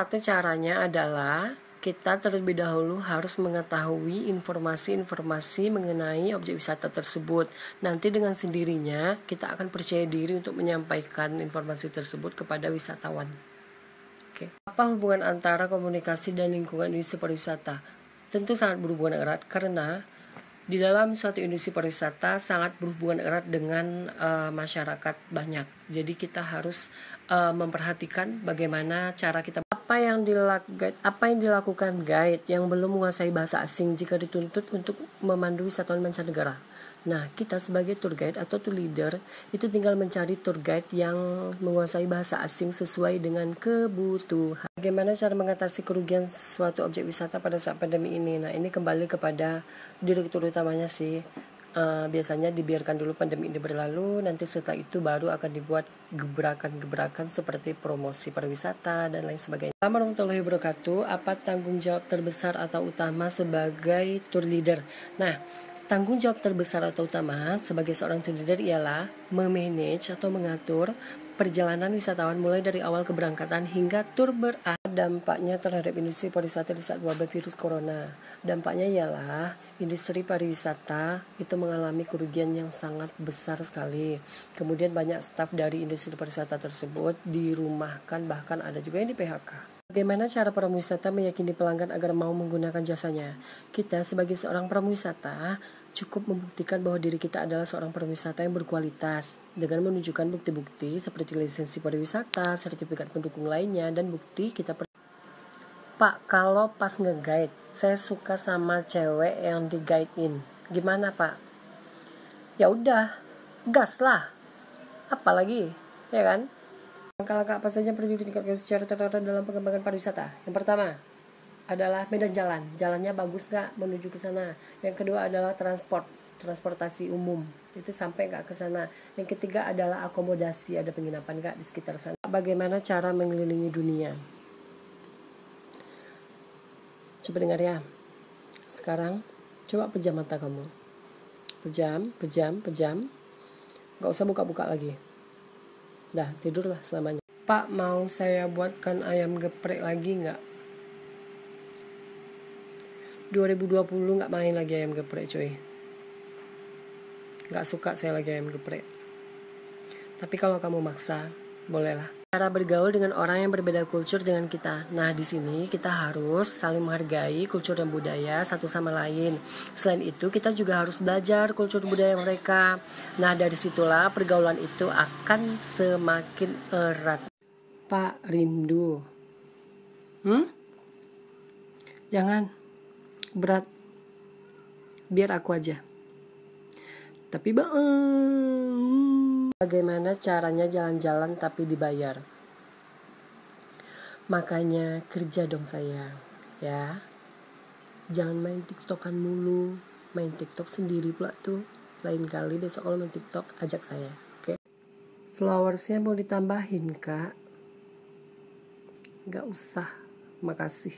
satu caranya adalah kita terlebih dahulu harus mengetahui informasi-informasi mengenai objek wisata tersebut. Nanti dengan sendirinya kita akan percaya diri untuk menyampaikan informasi tersebut kepada wisatawan. Oke. Apa hubungan antara komunikasi dan lingkungan industri pariwisata? Tentu sangat berhubungan erat karena di dalam suatu industri pariwisata sangat berhubungan erat dengan masyarakat banyak. Jadi kita harus memperhatikan bagaimana cara kita apa yang dilakukan guide yang belum menguasai bahasa asing jika dituntut untuk memandu wisatawan mancanegara. Nah, kita sebagai tour guide atau tour leader itu tinggal mencari tour guide yang menguasai bahasa asing sesuai dengan kebutuhan. Bagaimana cara mengatasi kerugian suatu objek wisata pada saat pandemi ini? Nah, ini kembali kepada direktur utamanya sih. Biasanya dibiarkan dulu pandemi ini berlalu, nanti setelah itu baru akan dibuat gebrakan-gebrakan seperti promosi pariwisata dan lain sebagainya. Assalamualaikum warahmatullahi wabarakatuh. Apa tanggung jawab terbesar atau utama sebagai tour leader? Nah, tanggung jawab terbesar atau utama sebagai seorang tour leader ialah memanage atau mengatur perjalanan wisatawan mulai dari awal keberangkatan hingga tur berakhir. Dampaknya terhadap industri pariwisata di saat wabah virus corona. Dampaknya ialah industri pariwisata itu mengalami kerugian yang sangat besar sekali. Kemudian banyak staf dari industri pariwisata tersebut dirumahkan, bahkan ada juga yang di PHK. Bagaimana cara pramuwisata meyakini pelanggan agar mau menggunakan jasanya? Kita sebagai seorang pramuwisata cukup membuktikan bahwa diri kita adalah seorang pramuwisata yang berkualitas dengan menunjukkan bukti-bukti seperti lisensi pariwisata, sertifikat pendukung lainnya, dan bukti kita. Pak, kalau pas nge-guide, saya suka sama cewek yang di-guide-in. Gimana, Pak? Ya udah, gas lah. Apalagi, ya kan? Langkah-langkah apa saja perlu ditingkatkan secara tertata dalam pengembangan pariwisata? Yang pertama adalah medan jalan. Jalannya bagus nggak menuju ke sana? Yang kedua adalah transportasi umum. Itu sampai nggak ke sana. Yang ketiga adalah akomodasi. Ada penginapan nggak di sekitar sana? Bagaimana cara mengelilingi dunia? Coba dengar ya. Sekarang coba pejam mata kamu. Pejam. Nggak usah buka-buka lagi. Dah, tidurlah selamanya. Pak, mau saya buatkan ayam geprek lagi nggak? 2020 nggak main lagi ayam geprek, coy. Nggak suka saya lagi ayam geprek. Tapi kalau kamu maksa, bolehlah. Cara bergaul dengan orang yang berbeda kultur dengan kita. Nah, di sini kita harus saling menghargai kultur dan budaya satu sama lain. Selain itu, kita juga harus belajar kultur budaya mereka. Nah, dari situlah pergaulan itu akan semakin erat. Pak, rindu. Jangan berat. Biar aku aja. Tapi bagaimana caranya jalan-jalan tapi dibayar? Makanya kerja dong sayang, ya. Jangan main TikTokan mulu. Main TikTok sendiri pula tuh. Lain kali besok kalau main TikTok ajak saya, oke? Flowersnya mau ditambahin, Kak? Gak usah, makasih.